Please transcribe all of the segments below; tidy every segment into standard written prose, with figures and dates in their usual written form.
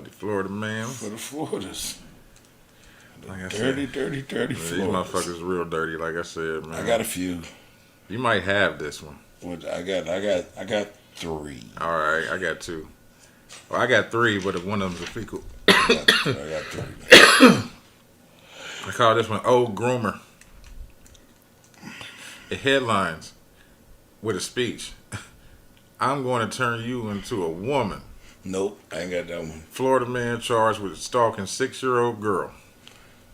The Florida man. For the Floridas. Like Dirty These Floridas. motherfuckers real dirty, like I said, man. I got a few. You might have this one. I got 3. All right, I got 2. Well, I got 3, but if one of them's a fecal. I got 3. I call this one Old Groomer. It headlines with a speech. I'm going to turn you into a woman. Nope, I ain't got that one. Florida man charged with stalking 6-year-old girl.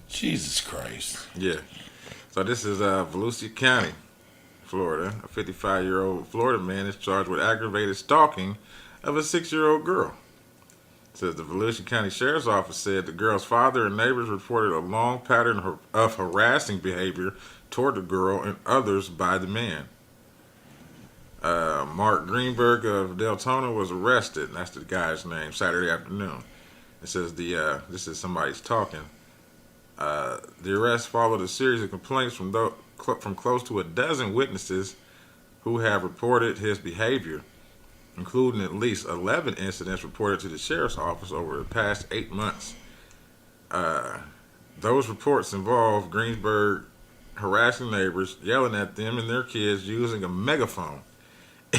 Jesus Christ. Yeah. So this is Volusia County, Florida. A 55-year-old Florida man is charged with aggravated stalking of a 6-year-old girl. It says the Volusia County Sheriff's Office said the girl's father and neighbors reported a long pattern of harassing behavior toward the girl and others by the man. Mark Greenberg of Deltona was arrested. That's the guy's name. Saturday afternoon. It says this is somebody's talking. The arrest followed a series of complaints from close to a dozen witnesses who have reported his behavior, including at least 11 incidents reported to the sheriff's office over the past 8 months. Those reports involve Greensburg harassing neighbors, yelling at them and their kids using a megaphone,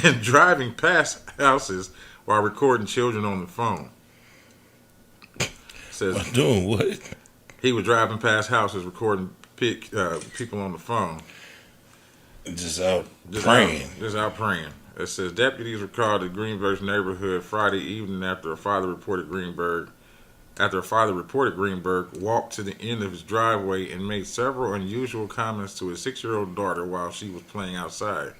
and driving past houses while recording children on the phone. Says Doing what? he was driving past houses recording people on the phone. Just out praying. Just out praying. It says deputies were called to Greenberg's neighborhood Friday evening after a father reported Greenberg walked to the end of his driveway and made several unusual comments to his 6-year-old daughter while she was playing outside.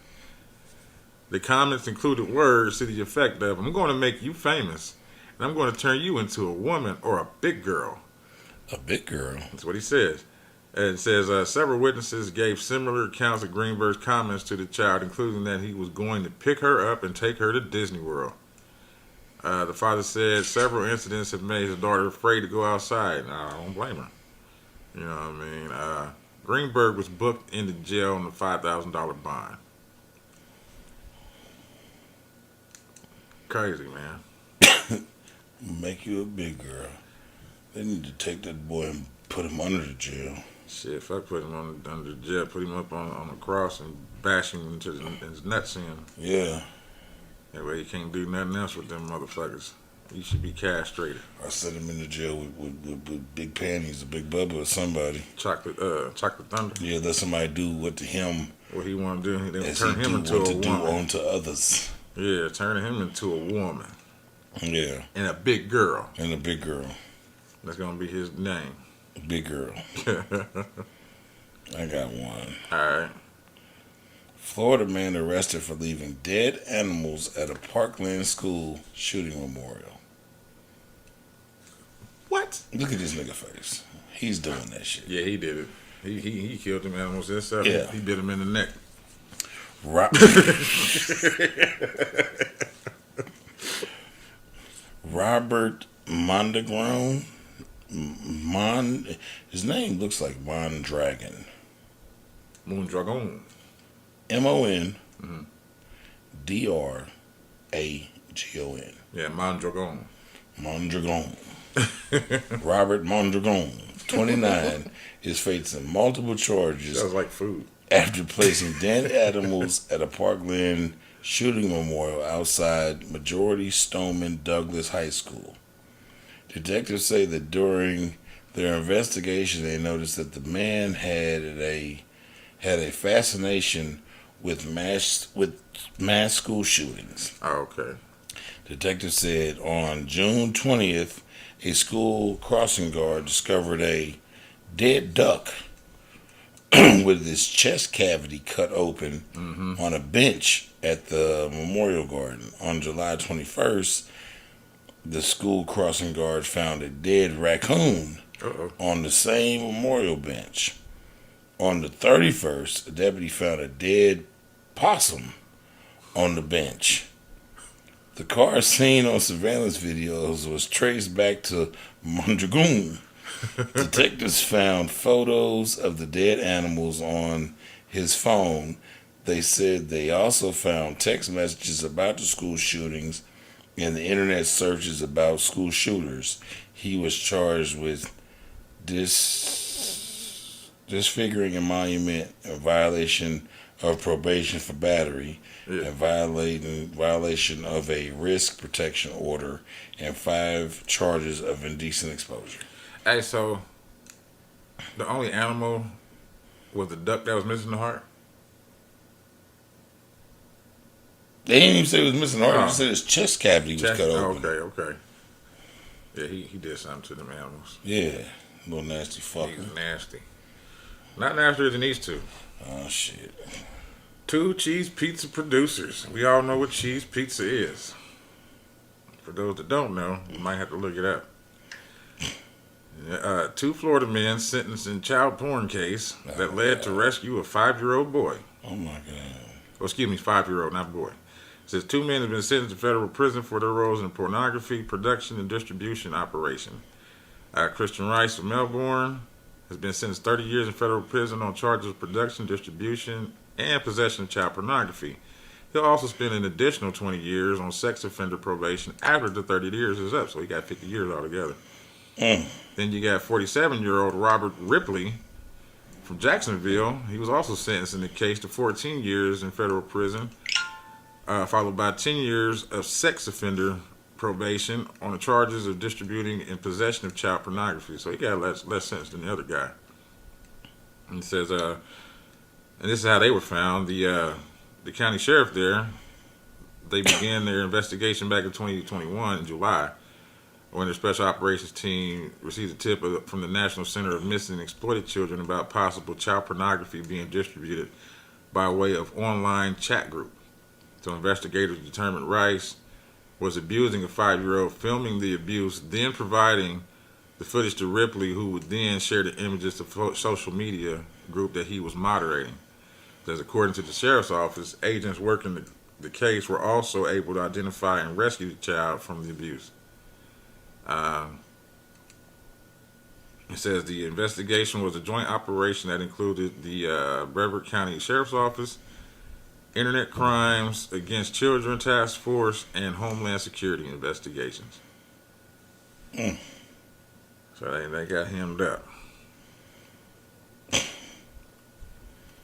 The comments included words to the effect of, I'm going to make you famous, and I'm going to turn you into a woman or a big girl. A big girl? That's what he says. And it says several witnesses gave similar accounts of Greenberg's comments to the child, including that he was going to pick her up and take her to Disney World. The father said several incidents have made his daughter afraid to go outside. I don't blame her. You know what I mean? Greenberg was booked into jail on a $5,000 bond. Crazy, man. Make you a big girl. They need to take that boy and put him under the jail. Shit, fuck put him under the jail, put him up on a cross and bash him into his nuts in. Yeah. That way he can't do nothing else with them motherfuckers. He should be castrated. Or set him in the jail with big panties, a big bubba or somebody. Chocolate Thunder. Yeah, let somebody do what to him. What he want to do, they as turn he him do into what a to woman. do onto others. Yeah, turning him into a woman. Yeah. And a big girl. And a big girl. That's gonna be his name. Big girl. I got one. Alright. Florida man arrested for leaving dead animals at a Parkland school shooting memorial. What? Look at this nigga face. He's doing that shit. Yeah, he did it. He killed them animals himself. Yeah. He bit them in the neck. Robert Mondragon. His name looks like Mondragon. Moondragon. MON Mm-hmm. DRAGON. Yeah, Mondragon. Mondragon. Robert Mondragon, 29, is facing multiple charges. Sounds like food. After placing dead animals at a Parkland shooting memorial outside Majority Stoneman Douglas High School. Detectives say that during their investigation, they noticed that the man had a fascination with mass school shootings. Oh, okay. Detectives said on June 20th, a school crossing guard discovered a dead duck with its chest cavity cut open on a bench at the Memorial Garden. On July 21st, the school crossing guards found a dead raccoon on the same memorial bench. On the 31st, a deputy found a dead possum on the bench. The car seen on surveillance videos was traced back to Mondragon. Detectives found photos of the dead animals on his phone. They said they also found text messages about the school shootings in the internet searches about school shooters. He was charged with disfiguring a monument, a violation of probation for battery, Yeah. and violation of a risk protection order, and 5 charges of indecent exposure. Hey, so the only animal was the duck that was missing the heart? They didn't even say he was missing an heart. They Oh. just said his chest cavity was cut open. Okay. Yeah, he did something to them animals. Yeah, little nasty fucker. He's nasty. Not nastier than these two. Oh shit. 2 cheese pizza producers. We all know what cheese pizza is. For those that don't know, you might have to look it up. 2 Florida men sentenced in child porn case that led to rescue a 5-year-old boy. Oh my god. Well, excuse me, 5-year-old, not boy. It says 2 men have been sentenced to federal prison for their roles in pornography production and distribution operation. Christian Rice of Melbourne has been sentenced 30 years in federal prison on charges of production, distribution, and possession of child pornography. He'll also spend an additional 20 years on sex offender probation after the 30 years is up, so he got 50 years altogether. Then you got 47-year-old Robert Ripley from Jacksonville. He was also sentenced in the case to 14 years in federal prison, followed by 10 years of sex offender probation on the charges of distributing and possession of child pornography. So he got less sentence than the other guy. And it says, and this is how they were found. The county sheriff there, they began their investigation back in 2021 in July, when their special operations team received a tip from the National Center of Missing and Exploited Children about possible child pornography being distributed by way of online chat group. So investigators determined Rice was abusing a 5-year-old, filming the abuse, then providing the footage to Ripley, who would then share the images to social media group that he was moderating. As according to the sheriff's office, agents working the case were also able to identify and rescue the child from the abuse. It says the investigation was a joint operation that included the Brevard County Sheriff's Office, Internet Crimes Against Children Task Force, and Homeland Security investigations. So they got hemmed up.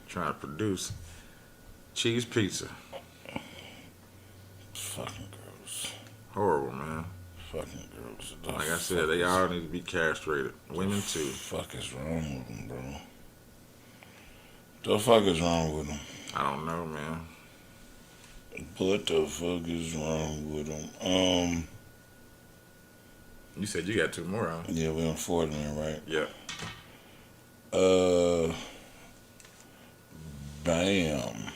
Trying to produce cheese pizza. Fucking gross. Horrible, man. Fucking gross. Like I said, they all need to be castrated. Women too. Fuck is wrong with them, bro? The fuck is wrong with them? I don't know, man. What the fuck is wrong with them? You said you got 2 more, huh? Yeah, we on 4 then, right? Yeah. Bam.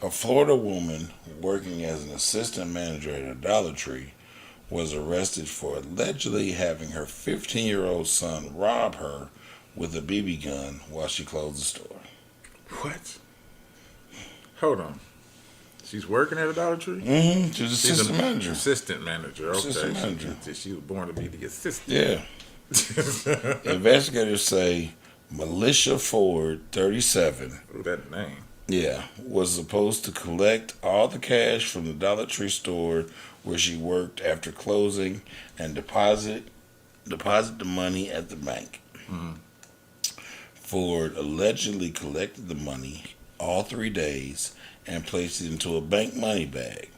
A Florida woman working as an assistant manager at a Dollar Tree was arrested for allegedly having her 15-year-old son rob her with a BB gun while she closed the store. What? Hold on. She's working at a Dollar Tree? Mm-hmm. She's assistant She's manager. Assistant manager. Okay. Assistant manager. She was born to be the assistant. Yeah. Investigators say Militia Ford, 37, Ooh, that name. was supposed to collect all the cash from the Dollar Tree store where she worked after closing and deposit the money at the bank. Mm-hmm. Ford allegedly collected the money all 3 days and placed it into a bank money bag,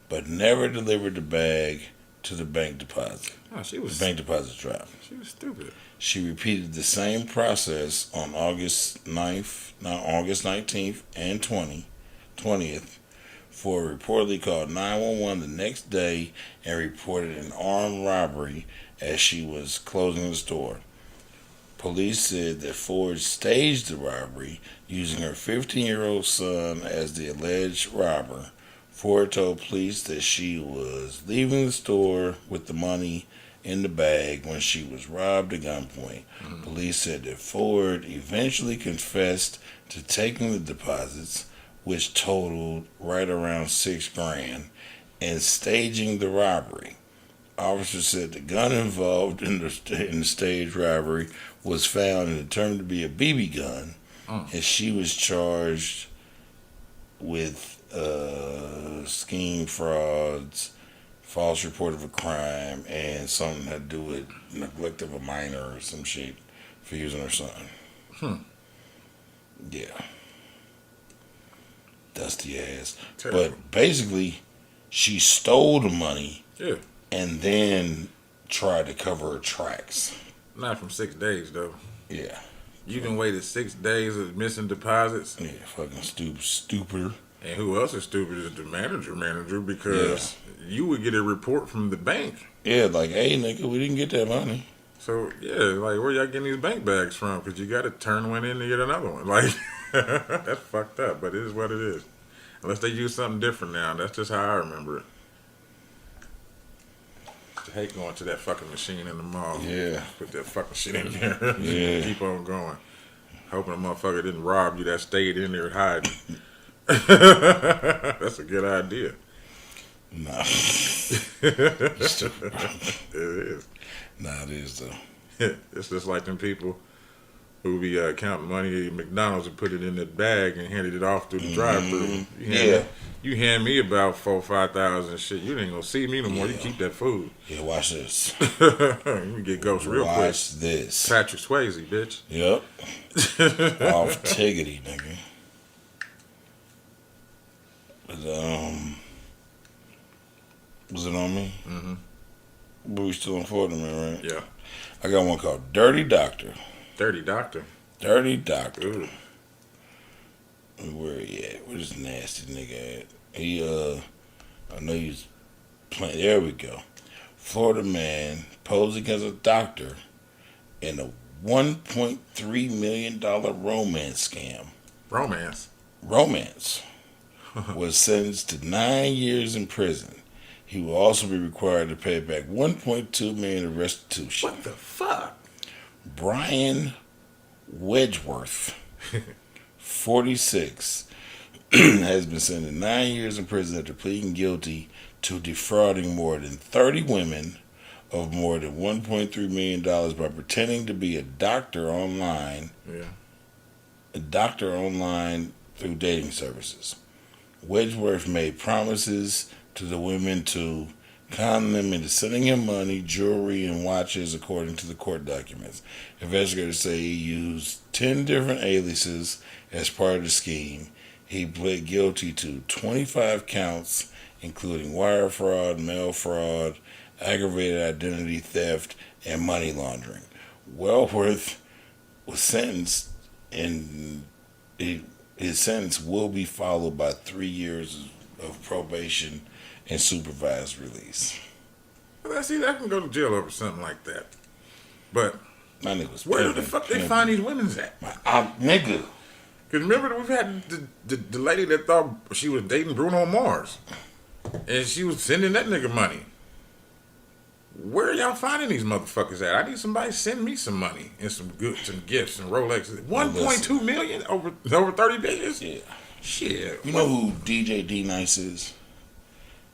but never delivered the bag to the bank deposit. Oh, she was. The bank deposit drop. She was stupid. She repeated the same process on August 19th and 20th. Ford reportedly called 911 the next day and reported an armed robbery as she was closing the store. Police said that Ford staged the robbery using her 15-year-old son as the alleged robber. Ford told police that she was leaving the store with the money in the bag when she was robbed at gunpoint. Mm-hmm. Police said that Ford eventually confessed to taking the deposits, which totaled right around $6,000, and staging the robbery. Officers said the gun involved in the staged robbery was found and determined to be a BB gun, and she was charged with scheme frauds, false report of a crime, and something had to do with neglect of a minor or some shit for using her son. Yeah. Dusty ass. Terrible. But basically, she stole the money Yeah. and then tried to cover her tracks. Not from 6 days, though. Yeah. You done waited 6 days of missing deposits. Yeah, fucking stupider. And who else is stupid is the manager, because you would get a report from the bank. Yeah, like, hey, nigga, we didn't get that money. So, yeah, like, where y'all getting these bank bags from? Because you got to turn one in to get another one. Like, that's fucked up, but it is what it is. Unless they use something different now. That's just how I remember it. I hate going to that fucking machine in the mall. Yeah. Put that fucking shit in there. Yeah. Keep on going. Hoping a motherfucker didn't rob you that stayed in there hiding. That's a good idea. Nah. It is. Nah, it is, though. It's just like them people who be counting money at McDonald's and put it in that bag and handed it off through the drive-thru. You hand me about 4,000 or 5,000 shit. You ain't gonna see me no more. You keep that food. Yeah, watch this. You can get ghosts real quick. Watch this. Patrick Swayze, bitch. Yep. Off tiggity, nigga. But, was it on me? Mm-hmm. But we still on Florida, man, right? Yeah. I got one called Dirty Doctor. Dirty Doctor. Dirty Doctor. Ooh. Where he at? Where's this nasty nigga at? He, I know he's playing. There we go. Florida man posing as a doctor in a $1.3 million romance scam. Romance. Was sentenced to 9 years in prison. He will also be required to pay back $1.2 million in restitution. What the fuck? Brian Wedgeworth, 46, has been sentenced to 9 years in prison after pleading guilty to defrauding more than 30 women of more than $1.3 million by pretending to be a doctor online. Yeah. A doctor online through dating services. Wedgeworth made promises to the women to con them into sending him money, jewelry, and watches, according to the court documents. Investigators say he used 10 different aliases as part of the scheme. He pled guilty to 25 counts, including wire fraud, mail fraud, aggravated identity theft, and money laundering. Wellworth was sentenced, and his sentence will be followed by 3 years of probation and supervised release. Well, see, I can go to jail over something like that. But My nigga's where the fuck they find these women at? Nigga. Because remember that we've had the lady that thought she was dating Bruno Mars. And she was sending that nigga money. Where are y'all finding these motherfuckers at? I need somebody to send me some money and some gifts and Rolexes. 1.2 million over 30 days? Yeah. Shit. You know who DJ D Nice is?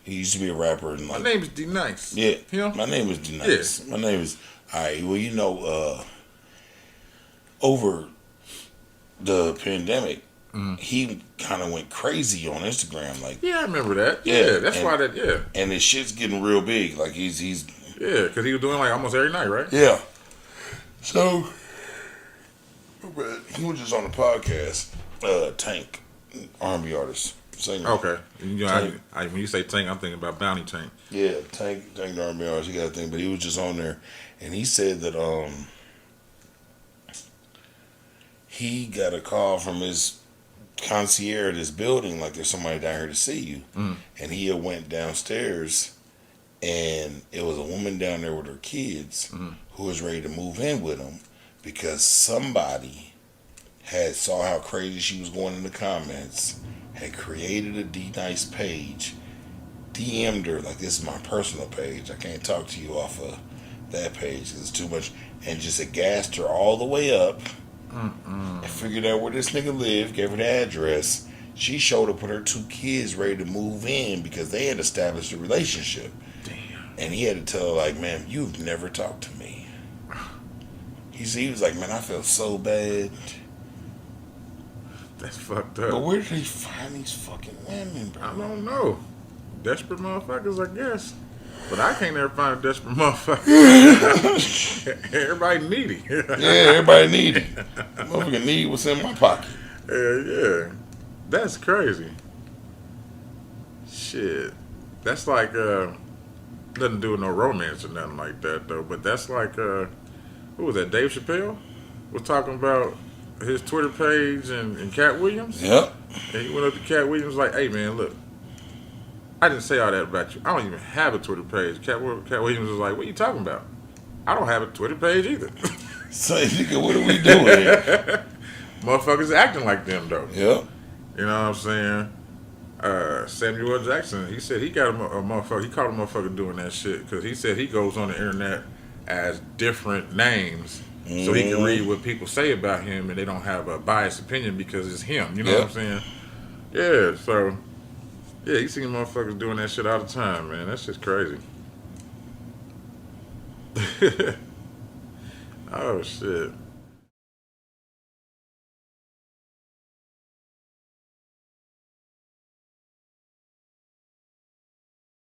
He used to be a rapper. And My name is D Nice. Yeah. Him? My name is D Nice. Yeah. My name is. Alright, well, you know, over the pandemic, he kind of went crazy on Instagram. Like, yeah, I remember that. Yeah, that's why that, yeah. And his shit's getting real big. Like, he's yeah, because he was doing like almost every night, right? Yeah. So, he was just on the podcast, Tank, R&B artist, singer. Okay. You know, when you say Tank, I'm thinking about Bounty Tank. Yeah, Tank, the R&B artist, he got a thing, but he was just on there, and he said that he got a call from his concierge at his building, like there's somebody down here to see you, and he went downstairs, and it was a woman down there with her kids who was ready to move in with him because somebody had saw how crazy she was going in the comments, had created a D-Nice page, DM'd her, like, this is my personal page, I can't talk to you off of that page because it's too much, and just had gassed her all the way up, and figured out where this nigga lived, gave her the address. She showed up with her 2 kids ready to move in because they had established a relationship. Damn. And he had to tell her, like, man, you've never talked to me. He was like, man, I feel so bad. That's fucked up. But where did he find these fucking women, bro? I don't know. Desperate motherfuckers, I guess. But I can't never find a desperate motherfucker. Everybody needy. Yeah, everybody need it. Motherfucker need what's in my pocket. Yeah. That's crazy. Shit. That's like nothing to do with no romance or nothing like that though. But that's like who was that? Dave Chappelle was talking about his Twitter page and Cat Williams. Yep. And he went up to Cat Williams like, "Hey man, look, I didn't say all that about you. I don't even have a Twitter page." Cat Williams was like, "What are you talking about? I don't have a Twitter page either." So, nigga, what are we doing here? Motherfuckers acting like them though. Yep. You know what I'm saying? Samuel L. Jackson, he said he got a motherfucker. He caught a motherfucker doing that shit because he said he goes on the internet as different names so he can read what people say about him and they don't have a biased opinion because it's him. You know what I'm saying? Yeah. So yeah, you see motherfuckers doing that shit all the time, man. That's just crazy. Oh shit.